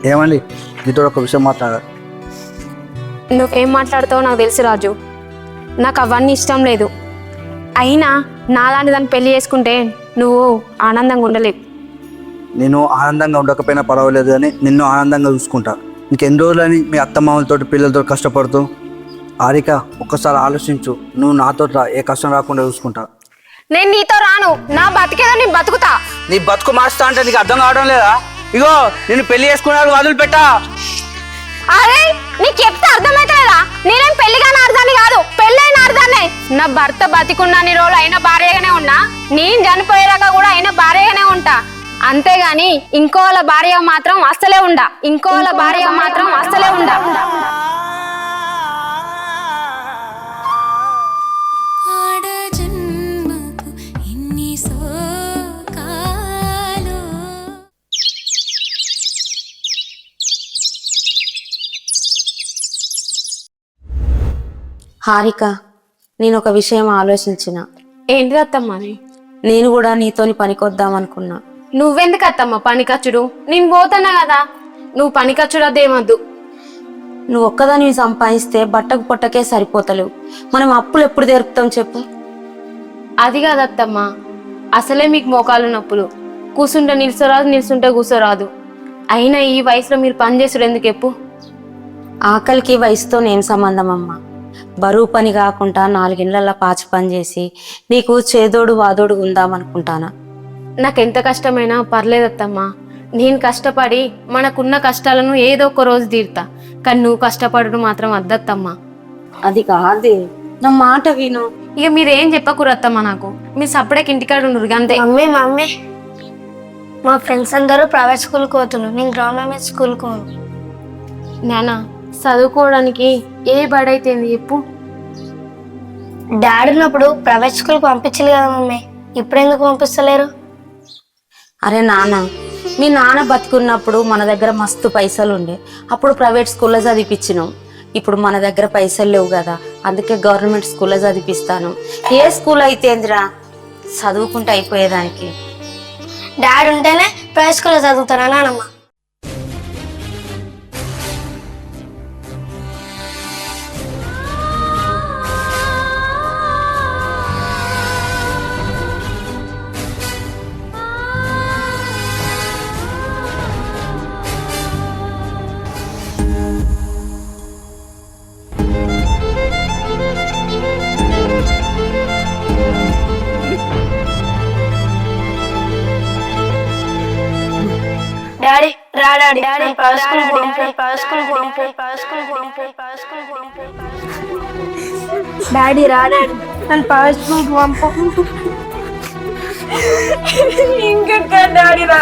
ఏమండి నీతో ఒక విషయం మాట్లాడాలి. నువ్వేం మాట్లాడుతావో నాకు తెలుసు రాజు. నాకు అవన్నీ ఇష్టం లేదు. అయినా నాలాంటి దాన్ని పెళ్లి చేసుకుంటే నువ్వు ఆనందంగా ఉండలేవు. నేను ఆనందంగా ఉండకపోయినా పర్వాలేదు అని నిన్ను ఆనందంగా చూసుకుంటా. ఇంకెన్ని రోజులని మీ అత్తమామలతో పిల్లలతో కష్టపడుతూ. హారిక ఒక్కసారి ఆలోచించు, నువ్వు నాతో ఏ కష్టం రాకుండా చూసుకుంటా. నేను నీతో రాను. నా బతికేదో నేను బతుకుతా. నీ బతుకు మార్చుతా అంటే నీకు అర్థం కావడం లేదా? ఇగో నిన్ను పెళ్లి చేసుకున్నాడు వదిలిపెట్టా. అరే నీకు చెప్తే అర్థమైతలేదా? నేనేం పెళ్లిగానే అర్థాన్ని కాదు, పెళ్ళైన అర్థాన్నే. నా భర్త బతికున్నన్ని రోజులు అయిన భార్యగానే ఉన్నా, నేను చనిపోయేదాకా కూడా అయిన భార్యగానే ఉంటా. అంతేగాని ఇంకోళ్ళ భార్య మాత్రం అస్సలే ఉండా. హారిక, నేను ఒక విషయం ఆలోచించిన. ఏంటిది అత్తమ్మ? నేను కూడా నీతోని పనికొద్దాం అనుకున్నా. నువ్వెందుకు అత్తమ్మ పనికచ్చుడు? నేను పోతున్నా కదా. నువ్వు పనికచ్చుడు అదేమద్దు. నువ్వు ఒక్కదానివి సంపాదిస్తే బట్టకు పొట్టకే సరిపోతలేవు. మనం అప్పులు ఎప్పుడు తెరుపుతాం చెప్పు? అది కాదు అత్తమ్మ, అసలే మీకు మోకాలు నొప్పులు. కూర్చుంటే నిల్చోరాదు, నిల్చుంటే కూర్చోరాదు. అయినా ఈ వయసులో మీరు పని చేసుడు ఎందుకు? చెప్పు. ఆకలికి వయసుతో ఏం సంబంధం అమ్మా? బరువు పని కాకుండా 4 ఇళ్లల్లో పాచి పని చేసి నీకు చేదోడు వాదోడు ఉందామనుకుంటానా. నాకెంత కష్టమైనా పర్లేదత్తమ్మా. నేను కష్టపడి మనకున్న కష్టాలను ఏదో ఒక రోజు తీరుతా. కానీ నువ్వు కష్టపడడం మాత్రం వద్దత్తమ్మా. అది కాదే, నా మాట విను. ఇక మీరేం చెప్పకూరత్తమ్మా నాకు. మీరు సపరేట్ ఇంటికాడ ఉండరు అంతే. మమ్మీ మా ఫ్రెండ్స్ అందరూ ప్రైవేట్ స్కూల్కి పోతున్నారు, నేను గవర్నమెంట్ స్కూల్కి పోను. నాన్న, చదువుకోవడానికి ఏ బడైతేంది చెప్పు? డాడీ ఉన్నప్పుడు ప్రైవేట్ స్కూల్కి పంపించలేదు కదా మమ్మీ, ఇప్పుడు ఎందుకు పంపిస్తలేరు? అరే నాన్న, మీ నాన్న బతికున్నప్పుడు మన దగ్గర మస్తు పైసలు ఉండే, అప్పుడు ప్రైవేట్ స్కూల్లో చదివిపించినాం. ఇప్పుడు మన దగ్గర పైసలు లేవు కదా, అందుకే గవర్నమెంట్ స్కూల్లో చదివిపిస్తాను. ఏ స్కూల్ అయితే ఏందిరా, చదువుకుంటే అయిపోయేదానికి. డాడీ ఉంటేనే ప్రైవేట్ స్కూల్లో చదువుతారా నానమ్మ? డాడీ రా డాడీ, డాడీ రా డాడీ, నన్ను ప్రైవేట్ స్కూల్కి పంపు. ఇంకా డాడీ రా,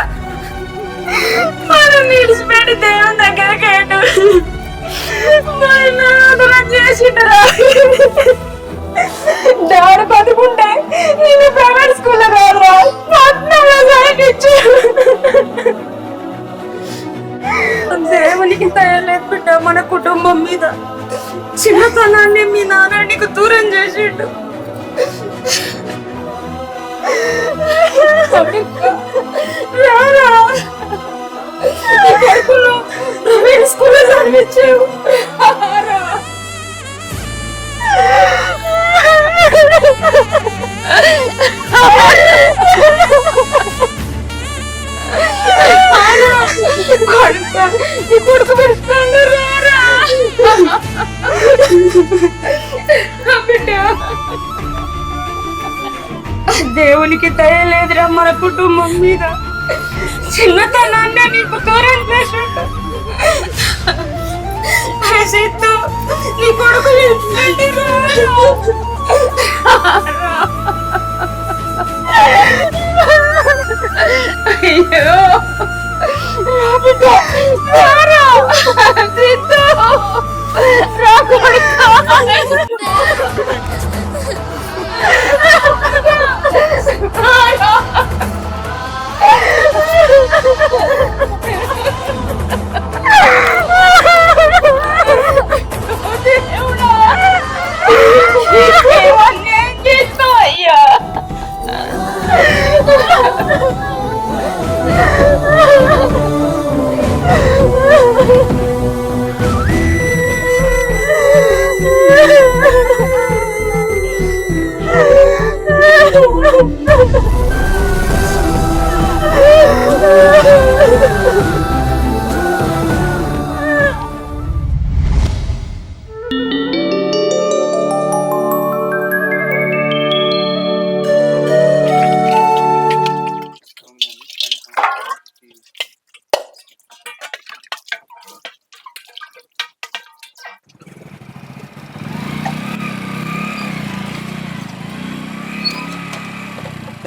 మనం నిలిచిపెట్టి దేవుని దగ్గరికి చేసిండరా. డాడీ బతుకుంటే నేను ప్రైవేట్ స్కూల్లో రాదురా, దేవునికి తయారు బిడ్డ. మన కుటుంబం మీద చిన్నతనాన్ని మీ నాన్న నీకు దూరం చేసిండు. స్కూల్లో చదివించావు. కొడుకు పెడతాను బిడ్డ. దేవునికి దయలేదురా మన కుటుంబం మీద. చిన్నతనాన్ని నీకు దూరం చేసిండు. నీ కొడుకు అయ్యో అయ్యా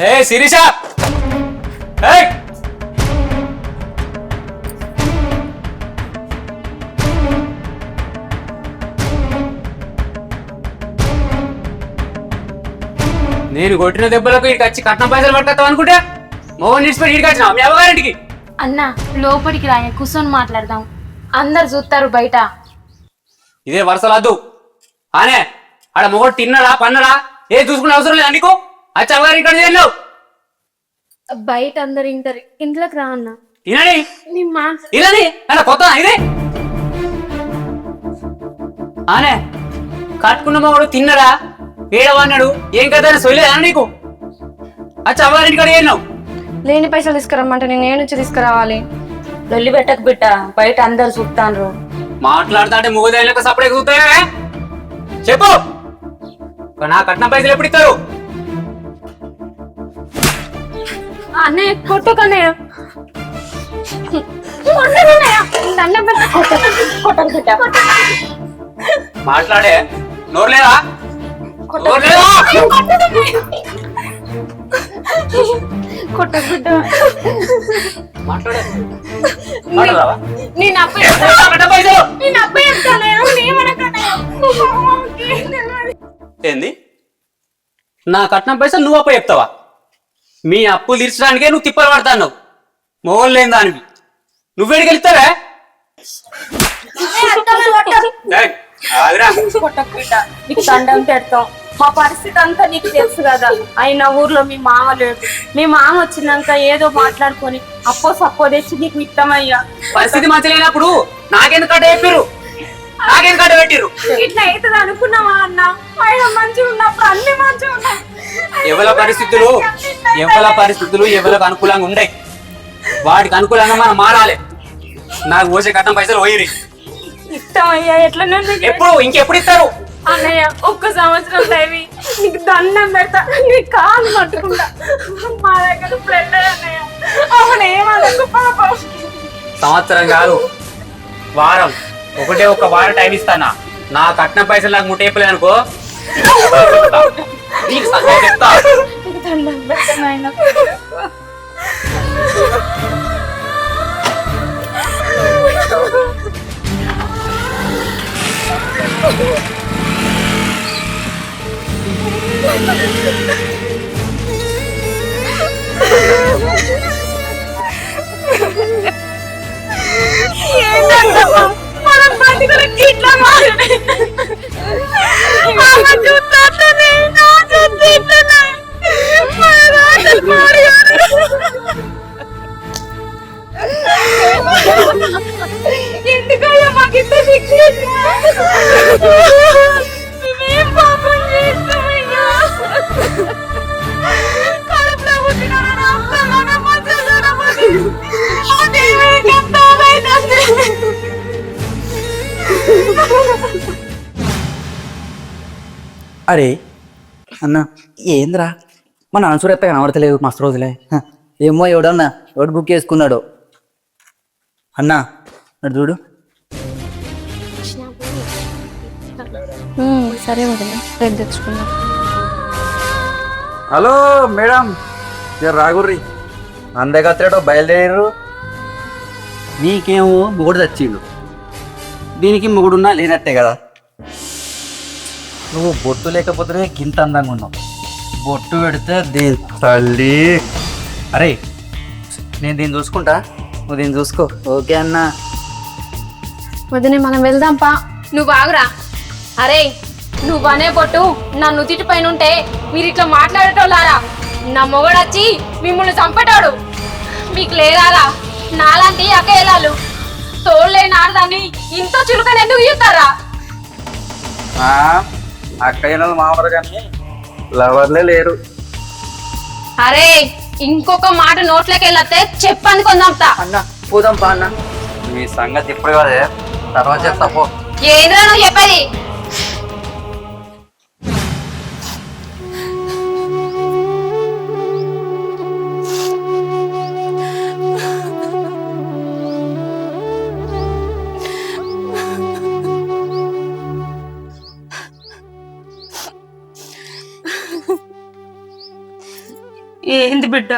ఏ శిరీష ఏయ్ నేను కొట్టిన దెబ్బలకు ఇక్కడికి వచ్చి కట్నం పైసలు పట్టుకొస్తావు అనుకుంటే మోహన్ నిడిచిపెట్టి ఇక్కడికి వచ్చినా మీ అవ్వగారింటికి అన్న లోపలికి రాయ కూర్చొని మాట్లాడదాం అందరు చూస్తారు బయట. ఇదే వరుసలద్దు ఆనే ఆడ మొగడు తిన్నాడా పన్నాడా ఏ చూసుకునే అవసరం లేదా నీకు వచ్చి అవ్వగారి ఇక్కడ చేయలేవు బయట అందరు ఇంటారు, ఇంట్లోకి రా అన్న. తినని నీ మా ఇలాని అలా కొత్త ఇది ఆనే కట్టుకున్న మొగడు తిన్నాడా ఏడవన్నాడు ఏం కదా సొయలేదా నీకు వచ్చి అవ్వగారింటి ఇక్కడ చేయలేవు లేని పైసలు తీసుకురమ్మంటే నేను ఏ నుంచి తీసుకురావాలి? లొల్లి పెట్టకు బిడ్డ, బయట అందరు చూస్తాను. మాట్లాడుతా అంటే మూగదేళ్ళకి సపరేట్ చూస్తావే చెప్పు నా కట్నం పైసలు ఎప్పుడు ఇస్తారు? అన్నయ్య కొట్టుకన్నయ్య, మాట్లాడే నోరు లేదా? నోరు లేదా? కొట్టబిడ్డ మాట్లాడే మాట్లాడరావా? నేను అప్ప కట్నం పైసలు నేను అప్ప ఏంది నా కట్నం పైసలు నువ్వు అప్ప చెప్తావా? మీ అప్పులు తీర్చడానికే నువ్వు తిప్పలు పడతాను మొగలు లేని దానివి నువ్వేడికి వెళ్తావే? కొట్టకు బిడ్డ, నీకు దండం పెడతాం. మా పరిస్థితి అంతా నీకు తెలుసు కదా. అయినా ఊర్లో మీ మామ లేడు. మీ మామ వచ్చినాక ఏదో మాట్లాడుకొని అప్పో సప్పో తెచ్చి నీకు ఇస్తామయ్యా. పరిస్థితి మంచి లేనప్పుడు నాకెందుకు కట్ట చెప్పారు? నాకెందుకు కట్ట పెట్టిర్రు? ఇట్లా అవుతుంది అనుకున్నావా అన్న? ఆయన మంచిగా ఉన్నప్పుడు అన్ని మంచిగా ఉన్నాయి. ఎవరి పరిస్థితులు ఎవరికి అనుకూలంగా ఉండే వాటికి అనుకూలంగా మనం మారాలి. నాకు పోసే కట్నం పైసలు పోయిరి. ఇస్తామయ్యా, ఎట్లా ఎప్పుడు ఇంకెప్పుడు ఇస్తారు? అన్నయ్య ఒక్క సంవత్సరం టైవి నీకు దండం పెడతా, నీ కాలు పట్టుకుంటా. మా దగ్గర ఫ్రెండ్ అన్నయ్య, అవును ఏమనుకో పాపం. సంవత్సరం కాదు వారం, ఒకటే ఒక వారం టైం ఇస్తానా. నా కట్నం పైసలు నాకు ముట్టేపలే అనుకో నీకు సంగతి చెప్తా. దండం పెడతా నాయన. ఏంటంటమ్మా మనం బతికలకి ఇట్లా మారనే? అమ్మ చూస్తానే నా చూస్తానే మన రాజులు మారారు. ఎందుకయ్యా మాకు ఇంత శిక్ష? మేమేం పాపం చేస్తామయ్యా? కడుపులో పుట్టిన నా అత్తమ్మ నా మధ్యలోనమ్మని ఆ దేవుడికి అర్థమైందండి. అరే అన్న ఏంద్రా మన ఆన్సర్ ఎత్త కనబడతలేదు మస్తు రోజులే. ఏమో ఎవడన్నా ఎవడు బుక్ చేసుకున్నాడు అన్నా అటు చూడు. సరే వదిలే, రేపు తెచ్చుకుందాం. హలో మేడం, మీరు రాగుర్రి అందగత్రేటో బయలుదేరారు. నీకేమో మొగుడు తెచ్చిండు, దీనికి మొగుడున్నా లేనట్టే కదా. నువ్వు బొట్టు లేకపోతేనే గింత అందంగా ఉన్నావు. బొట్టు పెడితే దీని తల్లి. అరే నేను దీన్ని చూసుకుంటా, నువ్వు దీన్ని చూసుకో. ఓకే అన్నా. వదినే మనం వెళ్దాంపా. నువ్వు ఆగురా. అరే నువ్వు అనే పొట్టు నా నుదిటి పైన ఉంటే మీరు ఇట్లా మాట్లాడేటోళ్ళారా? నా మొగడొచ్చి మిమ్మల్ని చంపేటాడు. మీకు లేరారా నాలాంటి అకేలాలు? తోళ్ళేని ఆడదాన్ని ఇంత చురుకని ఎందుకు చూస్తారా? అక్కయ్య మామూలు కానీ లవర్లే లేరు. అరే ఇంకొక మాట నోట్లోకి వెళ్ళతే చెప్పని కొందంతా. అన్న పోదాం పా అన్న, మీ సంగతి ఇప్పుడు కాదే తర్వాత చెప్తా పో. ఏంద్రా నువ్వు చెప్పేది? ఏంది బిడ్డ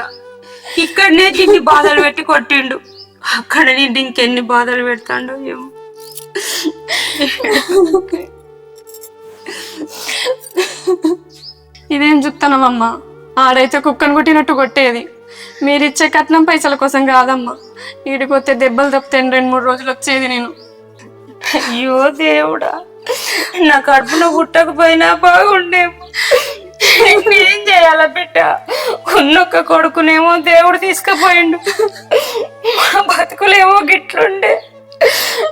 ఇక్కడనే తిండి బాధలు పెట్టి కొట్టిండు, అక్కడ నిండి ఇంకెన్ని బాధలు పెడతాడో ఏమో. ఇదేం చూస్తానమ్మా, ఆడైతే కుక్కను కొట్టినట్టు కొట్టేది. మీరిచ్చే కట్నం పైసల కోసం కాదమ్మా, ఈడికొస్తే దెబ్బలు తప్పితే 2-3 రోజులు వచ్చేది నేను. అయ్యో దేవుడా, నా కడుపులో పుట్టకపోయినా బాగుండేమో. ఏం చేయాలా బిడ్డ, ఉన్నొక్క కొడుకునేమో దేవుడు తీసుకుపోయిండు, మా బతుకులేమో గిట్లుండే.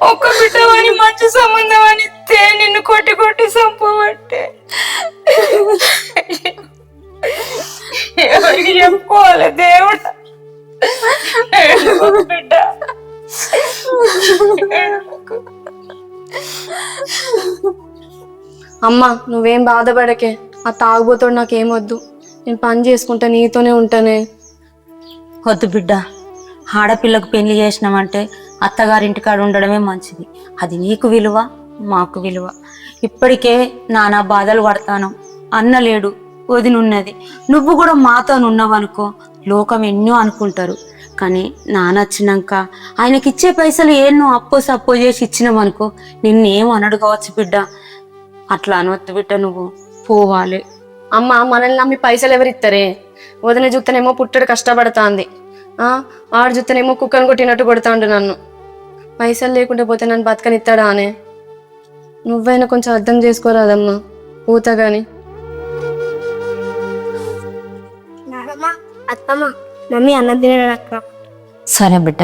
ఒక్క బిడ్డవని మంచి సంబంధం అని నిన్ను కొట్టి కొట్టి చంపబట్టే ఎవరికి చెప్పుకోవాలి దేవుడు. బిడ్డ అమ్మా నువ్వేం బాధపడకే, ఆ తాగుబోతాడు నాకేమొద్దు, నేను పని చేసుకుంటా, నీతోనే ఉంటానే. వద్దు బిడ్డ, ఆడపిల్లకు పెళ్లి చేసినామంటే అత్తగారింటికాడ ఉండడమే మంచిది. అది నీకు విలువ, మాకు విలువ. ఇప్పటికే నానా బాధలు పడతాను. అన్న లేడు, వదినున్నది, నువ్వు కూడా మాతో ఉన్నావనుకో లోకం ఎన్నో అనుకుంటారు. కానీ నాన్న వచ్చినాక ఆయనకిచ్చే పైసలు ఎన్నో అప్పో సప్పో చేసి ఇచ్చినామనుకో నిన్నేం అనడు కావచ్చు బిడ్డ. అట్లా అనవద్దు బిడ్డ, నువ్వు పోవాలి. అమ్మ మనల్ని నమ్మి పైసలు ఎవరిస్తారే? వదిన జుత్తనేమో పుట్టడు కష్టపడతాంది, ఆడు జుత్తనేమో కుక్కను కొట్టినట్టు కొడతాండు నన్ను. పైసలు లేకుంటే పోతే నన్ను బతకనిస్తాడా అనే? నువ్వైనా కొంచెం అర్థం చేసుకోరాదమ్మా, పూత గాని. అత్తమ్మ మమ్మీ అన్నం తినడం అక్క. సరే బిడ్డ.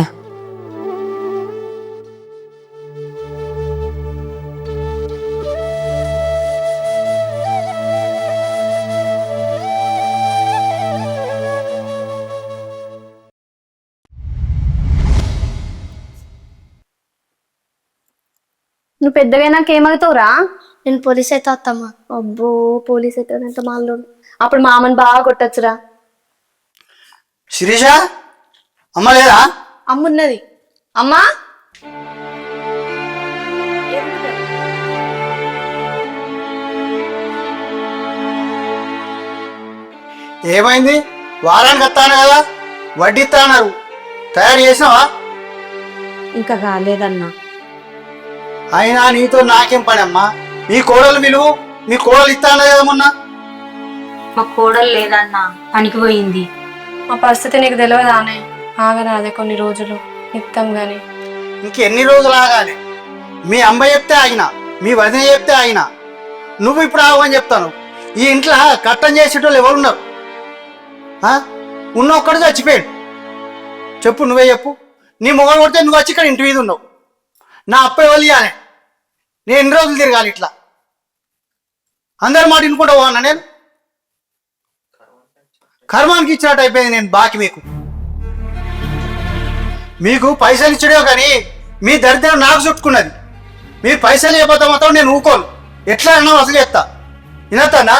నువ్వు పెద్దగా నాకేమవుతావురా? నేను పోలీస్ అయితే అత్తమ్మ. అబ్బో పోలీస్ అవుతాడంత మాలోడు. అప్పుడు మామని బాగా కొట్టచ్చురా. శిరీష అమ్మ లేదా? అమ్మున్నది. అమ్మా ఏమైంది? వారానికి వస్తాను కదా, వడ్డీ ఇస్తాన్నారు, తయారు చేసినావా? ఇంకా కాలేదన్నా. అయినా నీతో నాకేం పని అమ్మా? మీ కోడలు విలువ, మీ కోడలు ఇస్తాను కదా మొన్న. మా కోడలు లేదన్నా, పనికి పోయింది. మా పరిస్థితి నీకు తెలియదానే? ఆగరాదే కొన్ని రోజులు, ఇస్తాం గాని. ఇంకెన్ని రోజులు ఆగాలి? మీ అమ్మ చెప్తే ఆగిన, మీ వదిన చెప్తే ఆగిన, నువ్వు ఇప్పుడు ఆగమని చెప్తాను. ఈ ఇంట్లో కట్టం చేసేటోళ్ళు ఎవరున్నారు? ఉన్న ఒక్కడు చచ్చిపోయాడు. చెప్పు, నువ్వే చెప్పు. నీ మొగలు కొడితే నువ్వు వచ్చి ఇక్కడ ఇంటి మీద ఉన్నావు. నా అప్ప ఎవరు ఇవ్వాలి? నేను ఎన్ని రోజులు తిరగాలి ఇట్లా? అందరి మాట వినుకుంటా పోనా నేను? కర్మానికి ఇచ్చినట్టు అయిపోయింది నేను బాకి. మీకు పైసలు ఇచ్చడే కానీ మీ దరిద్రం నాకు చుట్టుకున్నది. మీరు పైసలు ఇవ్వకపోతే మాత్రం నేను ఊకోను, ఎట్లా అన్నా అసలు చేస్తా. వినొస్తానా?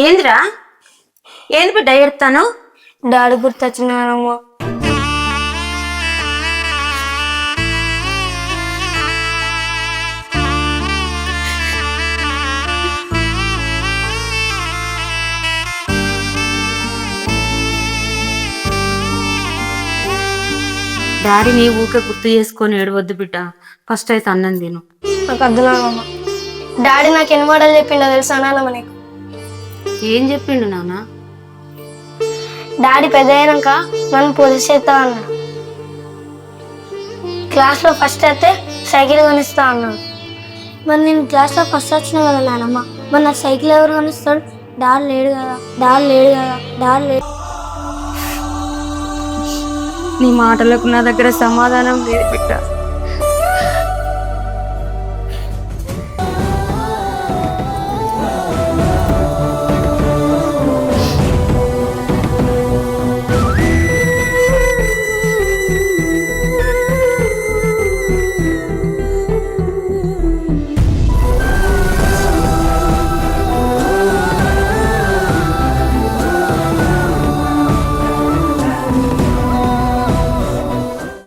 ఏందిరా, ఏంది బిడ్డ ఏడుతాను? డాడీ గుర్తొచ్చినారమ్మ. డాడీని ఊకే గుర్తు చేసుకొని ఏడవద్దు బిడ్డ, ఫస్ట్ అయితే అన్నం తిను. నాకు అర్థమమ్మ. డాడీ నాకు ఎన్ని మాటలు చెప్పిండో తెలుసా నాన్నమ్మ నీకు? ఏం చెప్పిండు నాన్న? డాడీ పెద్ద అయినాక నన్ను పోలీస్ చేస్తా అన్నాడు. క్లాస్లో ఫస్ట్ అయితే సైకిల్ కొనిస్తా అన్నాడు. మరి నేను క్లాస్లో ఫస్ట్ వచ్చిన కదా నాన్నమ్మ, మరి నాకు సైకిల్ ఎవరు కొనిస్తాడు? డాడీ లేడు కదా, డాడీ లేడు కదా, డాడీ లేడు. నీ మాటలకు నా దగ్గర సమాధానం లేదు బిడ్డ.